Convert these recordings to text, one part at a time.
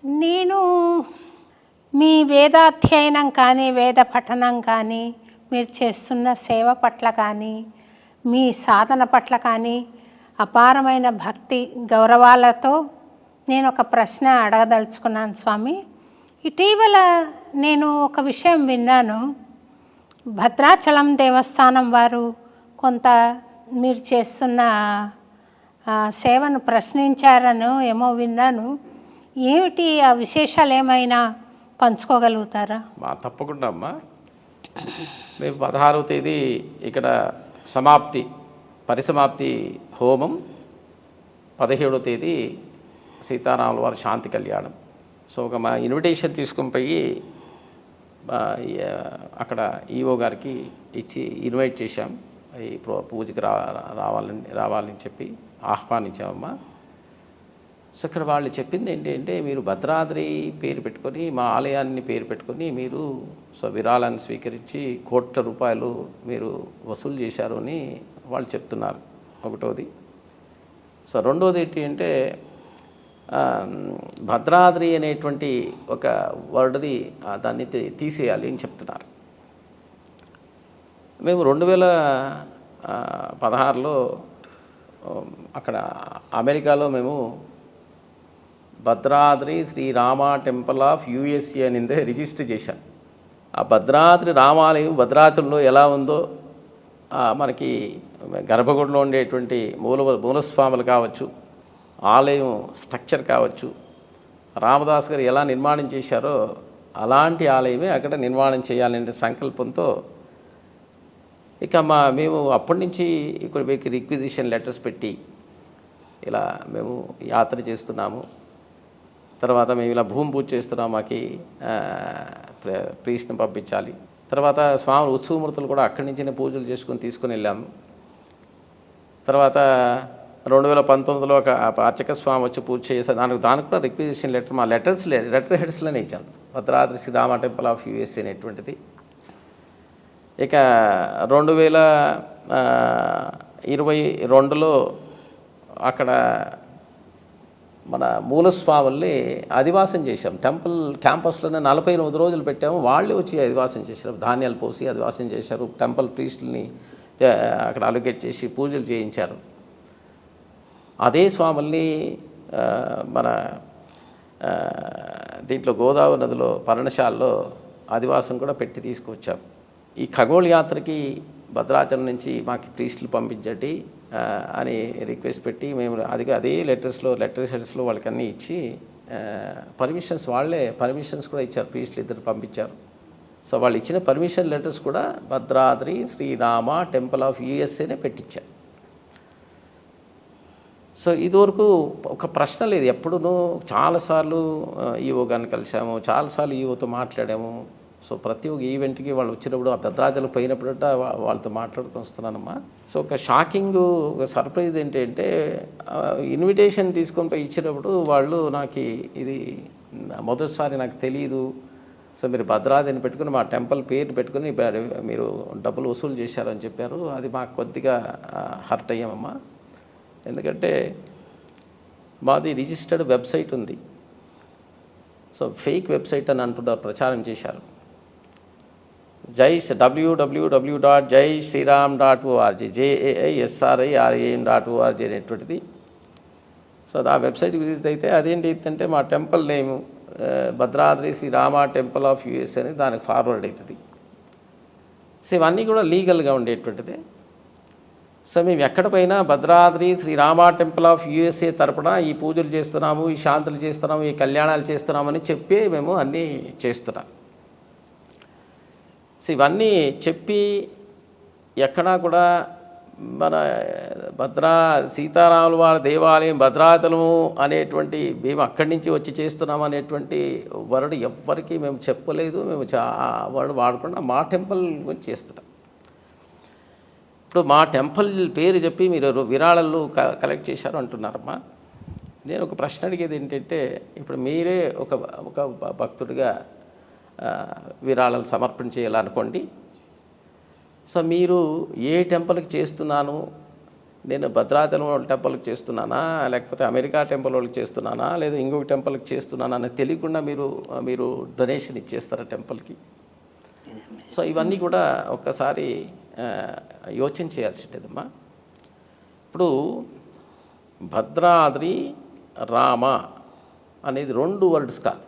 నేను మీ వేదాధ్యయనం కానీ, వేద పఠనం కానీ, మీరు చేస్తున్న సేవ పట్ల కానీ, మీ సాధన పట్ల కానీ అపారమైన భక్తి గౌరవాలతో నేను ఒక ప్రశ్న అడగదలుచుకున్నాను స్వామి. ఇటీవల నేను ఒక విషయం విన్నాను. భద్రాచలం దేవస్థానం వారు కొంత మీరు చేస్తున్న సేవను ప్రశ్నించారనో ఏమో విన్నాను. ఏమిటి ఆ విశేషాలు ఏమైనా పంచుకోగలుగుతారా? తప్పకుండా అమ్మా. మేము 16వ తేదీ ఇక్కడ పరిసమాప్తి హోమం, 17వ తేదీ సీతారాముల వారి శాంతి కళ్యాణం. సో ఒక మా ఇన్విటేషన్ తీసుకొని పోయి అక్కడ ఈఓ గారికి ఇచ్చి ఇన్వైట్ చేశాం. ఈ పూజకి రావాలని చెప్పి ఆహ్వానించామమ్మా. సో ఇక్కడ వాళ్ళు చెప్పింది ఏంటంటే, మీరు భద్రాద్రి పేరు పెట్టుకొని, మా ఆలయాన్ని పేరు పెట్టుకొని మీరు విరాళాన్ని స్వీకరించి కోట్ల రూపాయలు మీరు వసూలు చేశారు అని వాళ్ళు చెప్తున్నారు. ఒకటోది. రెండోది ఏంటి అంటే, భద్రాద్రి అనేటువంటి ఒక వర్డ్ని దాన్ని తీసేయాలి అని చెప్తున్నారు. మేము 2016లో అక్కడ అమెరికాలో మేము Bhadradri Srirama temple of USA అనిందే రిజిస్టర్ చేశాం. ఆ భద్రాద్రి రామాలయం భద్రాచలంలో ఎలా ఉందో, మనకి గర్భగుడిలో ఉండేటువంటి మూలస్వాములు కావచ్చు, ఆలయం స్ట్రక్చర్ కావచ్చు, రామదాస్ గారు ఎలా నిర్మాణం చేశారో అలాంటి ఆలయమే అక్కడ నిర్మాణం చేయాలనే సంకల్పంతో ఇక మేము అప్పటి నుంచి ఇక్కడ రిక్విజిషన్ లెటర్స్ పెట్టి ఇలా మేము యాత్ర చేస్తున్నాము. తర్వాత మేము ఇలా భూమి పూజ చేస్తున్నాము, మాకు ప్రీస్ట్ని పంపించాలి. తర్వాత స్వామి ఉత్సవమూర్తులు కూడా అక్కడి నుంచినే పూజలు చేసుకొని తీసుకుని వెళ్ళాము. తర్వాత 2019లో ఒక అర్చక స్వామి వచ్చి పూజ చేశారు. దానికి కూడా రిక్విజిషన్ లెటర్ మా లెటర్ హెడ్స్లోనే ఇచ్చాను, Bhadradri Srirama temple of USA అనేటువంటిది. ఇక 2022లో అక్కడ మన మూలస్వాముల్ని అధివాసం చేశాం. టెంపుల్ క్యాంపస్లోనే 48 రోజులు పెట్టాము. వాళ్ళే వచ్చి అధివాసం చేశారు, ధాన్యాలు పోసి అధివాసం చేశారు. టెంపుల్ ప్రీస్టుల్ని అక్కడ అలొకేట్ చేసి పూజలు చేయించారు. అదే స్వాముల్ని మన దీంట్లో గోదావరి నదిలో పర్ణశాలలో అధివాసం కూడా పెట్టి తీసుకొచ్చాం. ఈ ఖగోళ యాత్రకి భద్రాచలం నుంచి మాకు ప్రీస్టులు పంపించండి అని రిక్వెస్ట్ పెట్టి మేము అదే లెటర్ హెడ్స్లో వాళ్ళకి అన్నీ ఇచ్చి వాళ్ళే పర్మిషన్స్ కూడా ఇచ్చారు. ప్రీస్టులు ఇద్దరు పంపించారు. సో వాళ్ళు ఇచ్చిన పర్మిషన్ లెటర్స్ కూడా భద్రాద్రి శ్రీరామ టెంపుల్ ఆఫ్ యుఎస్ఏనే పెట్టించారు. సో ఇదివరకు ఒక ప్రశ్న లేదు. ఎప్పుడూ చాలాసార్లు ఈఓ గారిని కలిసాము, చాలాసార్లు ఈఓతో మాట్లాడాము. సో ప్రతి ఒక్క ఈవెంట్కి వాళ్ళు వచ్చినప్పుడు ఆ భద్రాచలం పోయినప్పుడట వాళ్ళతో మాట్లాడుకుని వస్తున్నానమ్మా. సో ఒక షాకింగ్, ఒక సర్ప్రైజ్ ఏంటంటే, ఇన్విటేషన్ తీసుకొని పోయి ఇచ్చినప్పుడు వాళ్ళు నాకు ఇది మొదటిసారి నాకు తెలియదు, సో మీరు భద్రాద్రిని పెట్టుకుని మా టెంపుల్ పేరు పెట్టుకుని మీరు డబ్బులు వసూలు చేశారని చెప్పారు. అది మాకు కొద్దిగా హర్ట్ అయ్యామమ్మా. ఎందుకంటే మాది రిజిస్టర్డ్ వెబ్సైట్ ఉంది. సో ఫేక్ వెబ్సైట్ అని అంటున్నారు, ప్రచారం చేశారు. www.jaisriram.org JAISRIRAM.org అనేటువంటిది. సో ఆ వెబ్సైట్ విజిట్ అయితే అదేంటంటే మా temple name Bhadradri Srirama temple of US అని దానికి ఫార్వర్డ్ అవుతుంది. సో ఇవన్నీ కూడా లీగల్గా ఉండేటువంటిదే. సో మేము ఎక్కడ పోయినా Bhadradri Srirama temple of USA తరపున ఈ పూజలు చేస్తున్నాము, ఈ శాంతులు చేస్తున్నాము, ఈ కళ్యాణాలు చేస్తున్నామని చెప్పి మేము అన్నీ చేస్తున్నాం. సో ఇవన్నీ చెప్పి ఎక్కడా కూడా మన సీతారాముల వారి దేవాలయం భద్రాచలము అనేటువంటి మేము అక్కడి నుంచి వచ్చి చేస్తున్నాం అనేటువంటి వర్డ్ ఎవ్వరికీ మేము చెప్పలేదు. మేము వర్డ్ వాడకుండా మా టెంపుల్ గురించి చేస్తున్నాం. ఇప్పుడు మా టెంపుల్ పేరు చెప్పి మీరు విరాళాలు కలెక్ట్ చేశారు అంటున్నారమ్మా. నేను ఒక ప్రశ్న అడిగేది ఏంటంటే, ఇప్పుడు మీరే ఒక భక్తుడిగా విరాళాలు సమర్పణ చేయాలనుకోండి. సో మీరు ఏ టెంపుల్కి చేస్తున్నాను, నేను భద్రాచలం వాళ్ళ టెంపుల్కి చేస్తున్నానా, లేకపోతే అమెరికా టెంపుల్ వాళ్ళకి చేస్తున్నానా, లేదా ఇంకొక టెంపుల్కి చేస్తున్నానా అని తెలియకుండా మీరు డొనేషన్ ఇచ్చేస్తారా టెంపుల్కి? సో ఇవన్నీ కూడా ఒక్కసారి యోచన చేయాల్సిందేదమ్మా. ఇప్పుడు భద్రాద్రి రామ అనేది 2 వర్డ్స్ కాదు.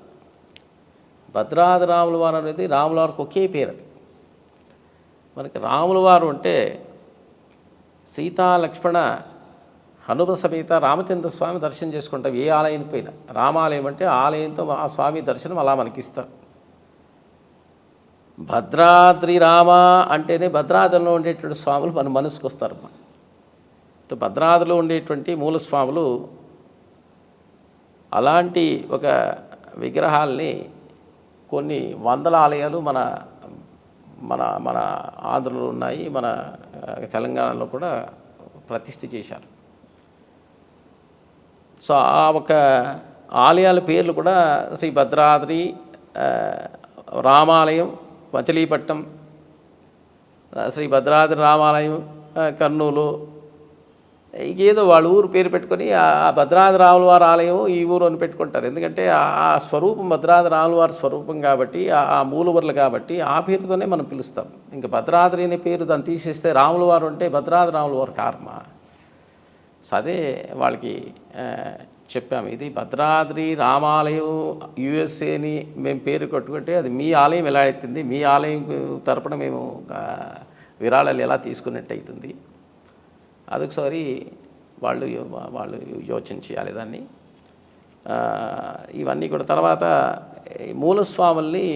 భద్రాద్రి రాముల వారు అనేది రాముల వారికి ఒకే పేరు. అది మనకి రాముల వారు అంటే సీతా లక్ష్మణ హనుమ సమేత రామచంద్ర స్వామి దర్శనం చేసుకుంటాం ఏ ఆలయం పోయినా. రామాలయం అంటే ఆలయంతో ఆ స్వామి దర్శనం అలా మనకి ఇస్తారు. భద్రాద్రి రామ అంటేనే భద్రాద్రిలో ఉండేటువంటి స్వాములు మన మనసుకు వస్తారమ్మా. భద్రాద్రిలో ఉండేటువంటి మూల స్వాములు అలాంటి ఒక విగ్రహాల్ని కొన్ని వందల ఆలయాలు మన మన మన ఆంధ్రలో ఉన్నాయి, మన తెలంగాణలో కూడా ప్రతిష్ఠ చేశారు. సో ఆ ఒక ఆలయాల పేర్లు కూడా శ్రీ భద్రాద్రి రామాలయం మచిలీపట్నం, శ్రీ భద్రాద్రి రామాలయం కర్నూలు, ఏదో వాళ్ళ ఊరు పేరు పెట్టుకొని ఆ భద్రాద్రి రాముల వారి ఆలయం ఈ ఊరు అని పెట్టుకుంటారు. ఎందుకంటే ఆ స్వరూపం భద్రాద్రి రాముల వారి స్వరూపం కాబట్టి, ఆ మూలవర్లు కాబట్టి ఆ పేరుతోనే మనం పిలుస్తాం. ఇంకా భద్రాద్రి అనే పేరు దాన్ని తీసేస్తే రాముల వారు అంటే భద్రాద్రి రాముల వారు కారమా? సో అదే వాళ్ళకి చెప్పాము. ఇది భద్రాద్రి రామాలయం యుఎస్ఏని మేము పేరు కట్టుకుంటే అది మీ ఆలయం ఎలా అవుతుంది, మీ ఆలయం తరపున మేము విరాళాలు ఎలా తీసుకున్నట్టు అవుతుంది. అదొకసారి వాళ్ళు యోచన చేయాలి దాన్ని. ఇవన్నీ కూడా తర్వాత మూలస్వాముల్ని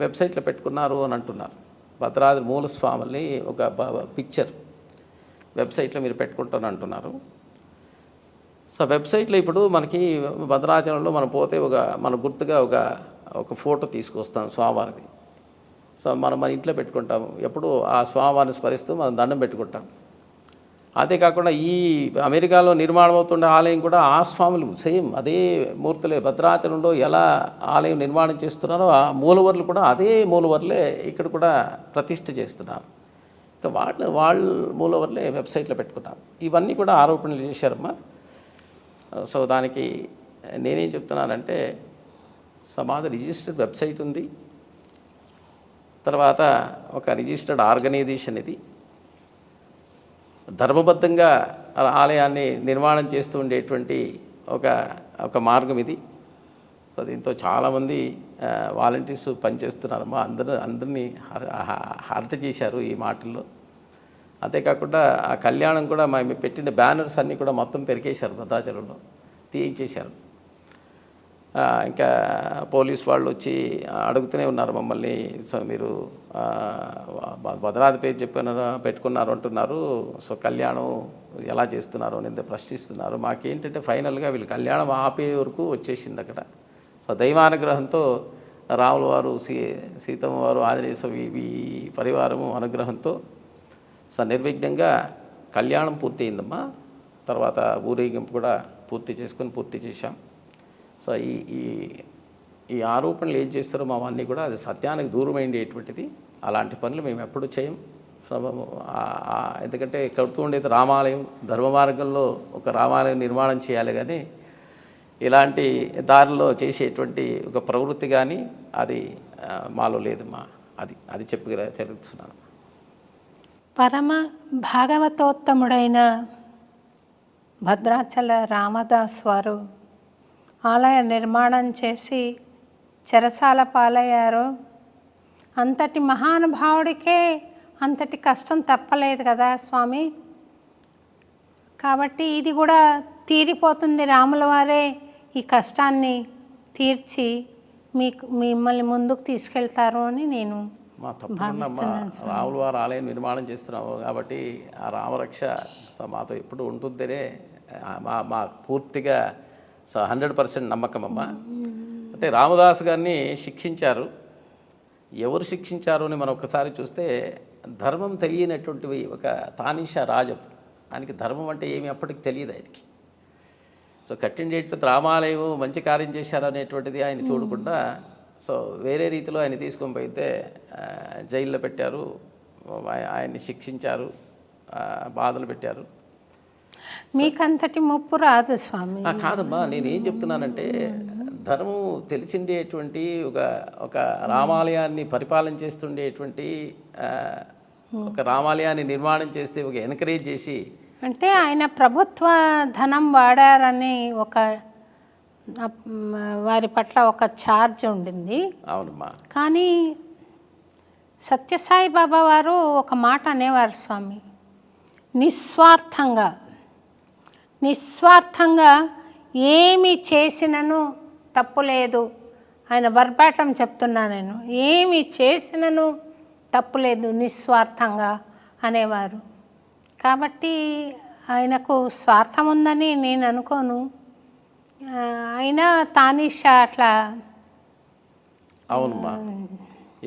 వెబ్సైట్లో పెట్టుకున్నారు అని అంటున్నారు. భద్రాద్రి మూలస్వాముల్ని ఒక పిక్చర్ వెబ్సైట్లో మీరు పెట్టుకుంటారని అంటున్నారు. సో వెబ్సైట్లో ఇప్పుడు మనకి భద్రాచలంలో మనం పోతే మన గుర్తుగా ఒక ఫోటో తీసుకొస్తాం స్వామివారిది. సో మన ఇంట్లో పెట్టుకుంటాము. ఎప్పుడు ఆ స్వామివారిని స్మరిస్తూ మనం దండం పెట్టుకుంటాం. అంతేకాకుండా ఈ అమెరికాలో నిర్మాణం అవుతున్న ఆలయం కూడా ఆ స్వాములు సేమ్ అదే మూర్తులే భద్రాచలంలో ఎలా ఆలయం నిర్మాణం చేస్తున్నారో ఆ మూలవర్లు కూడా అదే మూలవర్లే ఇక్కడ కూడా ప్రతిష్ఠ చేస్తున్నారు. ఇంకా వాళ్ళ మూలవర్లే వెబ్సైట్లో పెట్టుకున్నారు. ఇవన్నీ కూడా ఆరోపణలు చేశారమ్మా. సో దానికి నేనేం చెప్తున్నానంటే సమాధి రిజిస్టర్డ్ వెబ్సైట్ ఉంది, తర్వాత ఒక రిజిస్టర్డ్ ఆర్గనైజేషన్ ఇది, ధర్మబద్ధంగా ఆలయాన్ని నిర్మాణం చేస్తూ ఉండేటువంటి ఒక మార్గం ఇది. సో దీంతో చాలామంది వాలంటీర్స్ పనిచేస్తున్నారమ్మా. అందరినీ హర్ట్ చేశారు ఈ మాటల్లో. అంతేకాకుండా ఆ కళ్యాణం కూడా మేము పెట్టిన బ్యానర్స్ అన్నీ కూడా మొత్తం పెరికేశారు, భద్రాచలంలో తీయించేశారు. ఇంకా పోలీస్ వాళ్ళు వచ్చి అడుగుతూనే ఉన్నారు మమ్మల్ని. సో మీరు భద్రాద్రి పేరు పెట్టుకున్నారు అంటున్నారు, సో కళ్యాణం ఎలా చేస్తున్నారు అని ప్రశ్నిస్తున్నారు. మాకేంటంటే ఫైనల్గా వీళ్ళు కళ్యాణం ఆపే వరకు వచ్చేసింది అక్కడ. సో దైవానుగ్రహంతో రాముల వారు సీతమ్మ వారు ఆంజనేయ స్వామి పరివారము అనుగ్రహంతో సో నిర్విఘ్నంగా కళ్యాణం పూర్తి అయిందమ్మా. తర్వాత ఊరేగింపు కూడా పూర్తి చేశాం. సో ఈ ఆరోపణలు ఏం చేస్తారో అవన్నీ కూడా అది సత్యానికి దూరమైండేటువంటిది. అలాంటి పనులు మేము ఎప్పుడు చేయం. సో ఎందుకంటే కడుతూ ఉండేది రామాలయం, ధర్మ మార్గంలో ఒక రామాలయం నిర్మాణం చేయాలి, కానీ ఇలాంటి దారిలో చేసేటువంటి ఒక ప్రవృత్తి కానీ అది మాలో లేదమ్మా. అది చెప్తున్నాను. పరమ భాగవతోత్తముడైన భద్రాచల రామదాస్ వారు ఆలయ నిర్మాణం చేసి చెరసాల పాలయ్యారు. అంతటి మహానుభావుడికే అంతటి కష్టం తప్పలేదు కదా స్వామి. కాబట్టి ఇది కూడా తీరిపోతుంది. రాముల వారే ఈ కష్టాన్ని తీర్చి మిమ్మల్ని ముందుకు తీసుకెళ్తారు అని నేను భావిస్తున్నాను. రాముల వారు ఆలయం నిర్మాణం చేస్తున్నాము కాబట్టి ఆ రామరక్ష మాతో ఎప్పుడు ఉంటుందనే మా పూర్తిగా 100% నమ్మకం అమ్మా. అంటే రామదాస్ గారిని శిక్షించారు. ఎవరు శిక్షించారు అని మనం ఒకసారి చూస్తే ధర్మం తెలియనటువంటివి ఒక తానీషా రాజు. ఆయనకి ధర్మం అంటే ఏమి అప్పటికి తెలియదు ఆయనకి. సో కట్టిండేటువంటి రామాలయం మంచి కార్యం చేశారు అనేటువంటిది ఆయన చూడకుండా సో వేరే రీతిలో ఆయన తీసుకొని పోయితే జైల్లో పెట్టారు, ఆయన్ని శిక్షించారు. బాధలు పెట్టారు. మీకంతటి ముప్పు రాదు స్వామి. కాదమ్మా, నేనేం చెప్తున్నానంటే ధర్మం తెలిసిండేటువంటి ఒక రామాలయాన్ని పరిపాలన చేస్తుండేటువంటి ఒక రామాలయాన్ని నిర్మాణం చేస్తే ఒక ఎంకరేజ్ చేసి, అంటే ఆయన ప్రభుత్వ ధనం వాడారని ఒక వారి పట్ల ఒక ఛార్జ్ ఉండింది. అవునమ్మా. కానీ సత్యసాయి బాబా వారు ఒక మాట అనేవారు స్వామి, నిస్వార్థంగా ఏమి చేసినను తప్పులేదు. ఆయన వర్బాటం చెప్తున్నా నేను, ఏమి చేసినను తప్పులేదు నిస్వార్థంగా అనేవారు. కాబట్టి ఆయనకు స్వార్థం ఉందని నేను అనుకోను. అయినా తానిషా అట్లా. అవునమ్మా,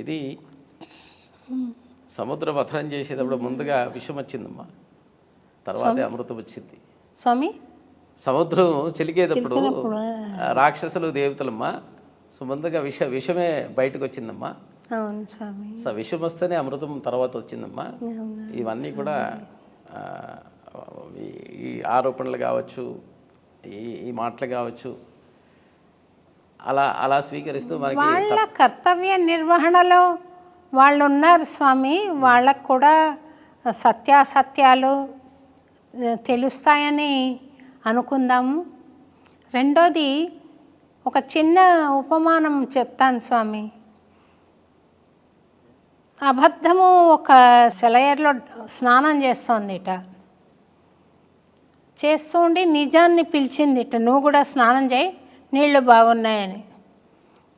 ఇది సముద్ర పథనం చేసేటప్పుడు ముందుగా విషం వచ్చిందమ్మా, తర్వాతే అమృతం వచ్చింది స్వామి. సముద్రం చిలికేటప్పుడు రాక్షసులు దేవతలమ్మా, సో ముందుగా విషమే బయటకు వచ్చిందమ్మా. అవును స్వామి. సో విషం వస్తేనే అమృతం తర్వాత వచ్చిందమ్మా. ఇవన్నీ కూడా ఈ ఆరోపణలు కావచ్చు, ఈ మాటలు కావచ్చు, అలా స్వీకరిస్తూ మనకి వాళ్ళ కర్తవ్య నిర్వహణలో వాళ్ళు ఉన్నారు స్వామి. వాళ్ళకు కూడా సత్యాసత్యాలు తెలుస్తాయని అనుకుందాము. రెండోది, ఒక చిన్న ఉపమానం చెప్తాను స్వామి. అబద్ధము ఒక సెలయేరులో స్నానం చేస్తోందిట. చేస్తూ ఉండి నిజాన్ని పిలిచిందిట, నువ్వు కూడా స్నానం చేయి, నీళ్లు బాగున్నాయని.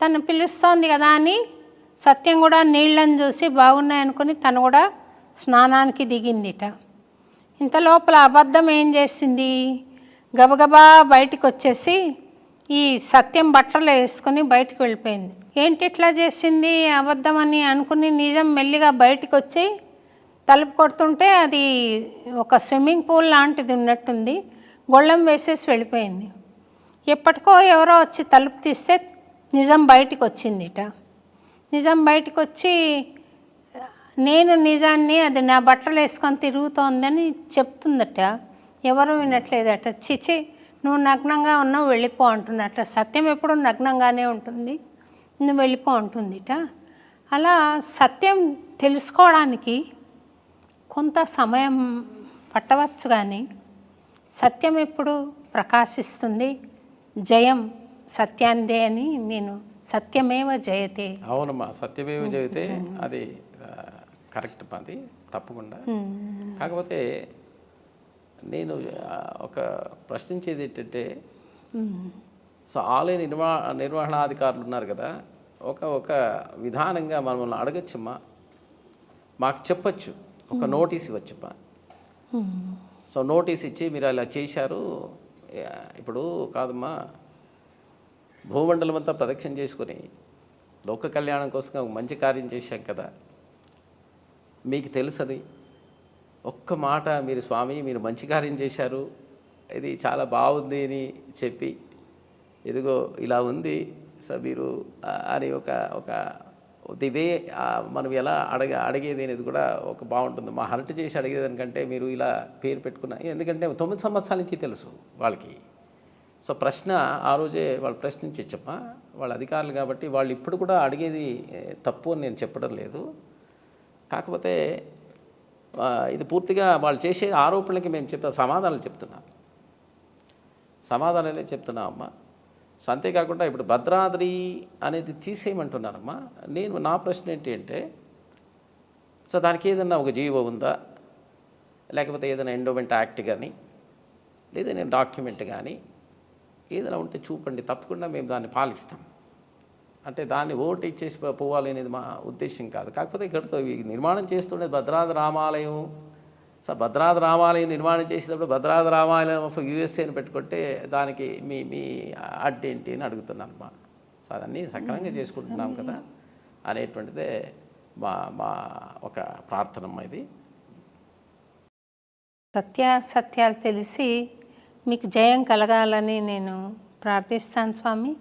తను పిలుస్తోంది కదా అని సత్యం కూడా నీళ్ళని చూసి బాగున్నాయనుకుని తను కూడా స్నానానికి దిగిందిట. ఇంత లోపల అబద్ధం ఏం చేసింది, గబగబా బయటికి వచ్చేసి ఈ సత్యం బట్టలు వేసుకొని బయటికి వెళ్ళిపోయింది. ఏంటి ఇట్లా చేసింది అబద్ధం అని అనుకుని నిజం మెల్లిగా బయటికి వచ్చి తలుపు కొడుతుంటే అది ఒక స్విమ్మింగ్ పూల్ లాంటిది ఉన్నట్టుంది, గొళ్ళెం వేసేసి వెళ్ళిపోయింది. ఎప్పటికో ఎవరో వచ్చి తలుపు తీస్తే నిజం బయటికి వచ్చిందిట. నిజం బయటికి వచ్చి నేను నిజాన్ని, అది నా బట్టలు వేసుకొని తిరుగుతోందని చెప్తుందట. ఎవరు వినట్లేదట. చిచి, నువ్వు నగ్నంగా ఉన్నావు, వెళ్ళిపో అంటున్నట్ట. సత్యం ఎప్పుడు నగ్నంగానే ఉంటుంది, నువ్వు వెళ్ళిపో అంటుందిట. అలా సత్యం తెలుసుకోవడానికి కొంత సమయం పట్టవచ్చు, కానీ సత్యం ఎప్పుడు ప్రకాశిస్తుంది. జయం సత్యాందే అని నేను, సత్యమేవ జయతే. అవునమ్మా, సత్యమేవ జయతే, అది కరెక్ట్, అది తప్పకుండా. కాకపోతే నేను ఒక ప్రశ్నించేది ఏంటంటే, సో ఆలయ నిర్వహణాధికారులు ఉన్నారు కదా, ఒక విధానంగా మనల్ని అడగచ్చమ్మా, మాకు చెప్పచ్చు, ఒక నోటీస్ ఇవ్వచ్చమ్మా. సో నోటీస్ ఇచ్చి మీరు అలా చేశారు, ఇప్పుడు కాదమ్మా, భూమండలం అంతా ప్రదక్షిణ చేసుకొని లోక కళ్యాణం కోసం ఒక మంచి కార్యం చేశాం కదా, మీకు తెలుసది. ఒక్క మాట మీరు స్వామి మీరు మంచి కార్యం చేశారు, ఇది చాలా బాగుంది అని చెప్పి, ఇదిగో ఇలా ఉంది సో మీరు అని ఒక దివే మనం ఎలా అడిగేది అనేది కూడా ఒక బాగుంటుంది. మా హర్ట్ చేసి అడిగేదానికంటే మీరు ఇలా పేరు పెట్టుకున్న, ఎందుకంటే 9 సంవత్సరాల నుంచి తెలుసు వాళ్ళకి. సో ప్రశ్న ఆ రోజే వాళ్ళు ప్రశ్నించమ్మా, వాళ్ళ అధికారులు కాబట్టి వాళ్ళు ఇప్పుడు కూడా అడిగేది తప్పు అని నేను చెప్పడం లేదు. కాకపోతే ఇది పూర్తిగా వాళ్ళు చేసే ఆరోపణలకి మేము సమాధానాలు చెప్తున్నాం అమ్మా. సో అంతేకాకుండా ఇప్పుడు భద్రాద్రి అనేది తీసేయమంటున్నారమ్మా. నా ప్రశ్న ఏంటి అంటే, సో దానికి ఏదన్నా ఒక జీవో ఉందా, లేకపోతే ఏదైనా ఎండోమెంట్ యాక్ట్ కానీ లేదైనా డాక్యుమెంట్ కానీ ఏదైనా ఉంటే చూపండి, తప్పకుండా మేము దాన్ని పాలిస్తాం. అంటే దాన్ని ఓటు ఇచ్చేసి పోవాలి అనేది మా ఉద్దేశం కాదు. కాకపోతే ఇక్కడతో నిర్మాణం చేస్తుండే భద్రాద్రి రామాలయం, సో భద్రాద్రి రామాలయం నిర్మాణం చేసేటప్పుడు భద్రాద్రి రామాలయం ఆఫ్ యూఎస్ఏ అని పెట్టుకుంటే దానికి మీ అడ్డేంటి అని అడుగుతున్నానమ్మా. సో అదన్నీ సక్రమంగా చేసుకుంటున్నాం కదా అనేటువంటిదే మా ఒక ప్రార్థనమ్మా. ఇది సత్యాలు తెలిసి మీకు జయం కలగాలని నేను ప్రార్థిస్తాను స్వామి.